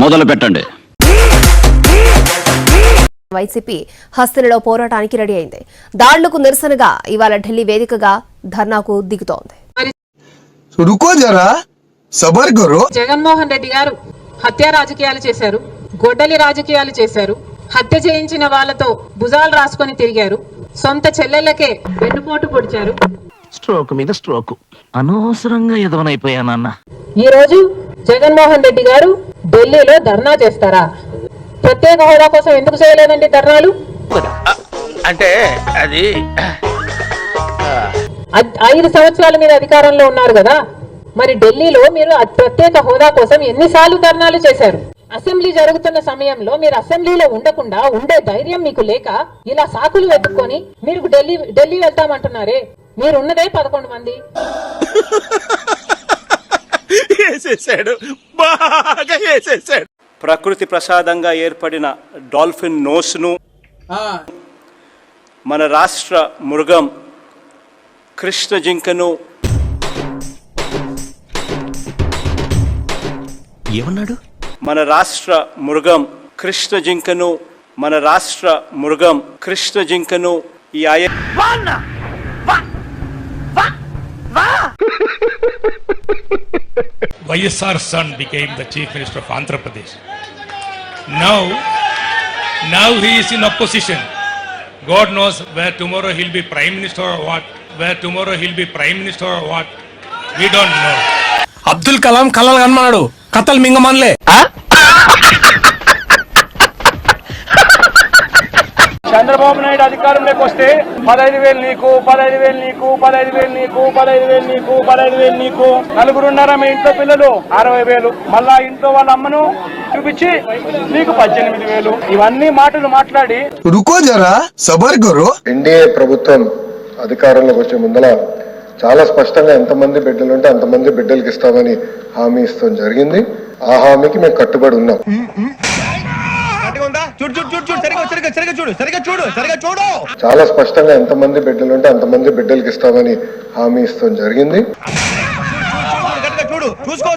మొదలు పెట్టండి. వైసీపీ హస్తిలో పోరాటానికి రెడీ అయింది. దాడులకు నిరసనగా ఇవాళ ఢిల్లీ వేదికగా ధర్నాకు దిగుతోంది. జగన్మోహన్ రెడ్డి గారు హత్య రాజకీయాలు చేశారు, గొడ్డలి రాజకీయాలు చేశారు, హత్య చేయించిన వాళ్లతో భుజాలు రాసుకొని తిరిగారు, సొంత చెల్లెళ్లకే వెన్నుపోటు పొడిచారు. స్ట్రోక్ మీద స్ట్రోక్, అనవసరంగా ఎదవనైపోయానన్న. ఈ రోజు జగన్మోహన్ రెడ్డి గారు ఢిల్లీలో ధర్నా చేస్తారా? ప్రత్యేక హోదా కోసం ఎందుకు చేయలేదండి ధర్నాలు? అంటే అది 5 సంవత్సరాల మీద అధికారంలో ఉన్నారు కదా, మరి ఢిల్లీలో మీరు ప్రత్యేక హోదా కోసం ఎన్నిసార్లు ధర్నాలు చేశారు? అసెంబ్లీ జరుగుతున్న సమయంలో మీరు అసెంబ్లీలో ఉండకుండా ఉండే ధైర్యం మీకు లేక ఇలా సాకులు వెతుక్కొని మీరు ఢిల్లీ వెళ్తామంటున్నారే. మీరున్నదే 11 మంది. ప్రకృతి ప్రసాదంగా ఏర్పడిన డాల్ఫిన్ నోస్ను, మన రాష్ట్ర మృగం కృష్ణ జింకను ఏమన్నాడు? మన రాష్ట్ర మృగం కృష్ణ జింకను, మన రాష్ట్ర మృగం కృష్ణ జింకను ఈ YSR son became the chief minister of Andhra Pradesh. Now he is in opposition. God knows where tomorrow he'll be prime minister or what. We don't know. Abdul Kalam కలలు కనమన్నాడు, కథలు మింగమనలే. చంద్రబాబు నాయుడు అధికారంలోకి వస్తే 15,000 నీకు, 15,000 నీకు, 15,000 నీకు, 15,000 నీకు, 15,000 నీకు, నలుగురున్నారా మీ ఇంట్లో పిల్లలు 60,000, మళ్ళా ఇంట్లో వాళ్ళ అమ్మను చూపించి నీకు 18,000. ఇవన్నీ మాటలు మాట్లాడి ఎన్డీఏ ప్రభుత్వం అధికారంలోకి వచ్చే ముందల చాలా స్పష్టంగా ఎంతమంది బిడ్డలు ఉంటే అంతమంది బిడ్డలకి ఇస్తామని హామీ ఇస్తాం జరిగింది. ఆ హామీకి మేము కట్టుబడి ఉన్నాం. చాలా స్పష్టంగా ఎంతమంది బిడ్డలు ఉంటే అంతమంది బిడ్డలకి ఇస్తామని హామీ ఇస్తాం జరిగింది. చూసుకో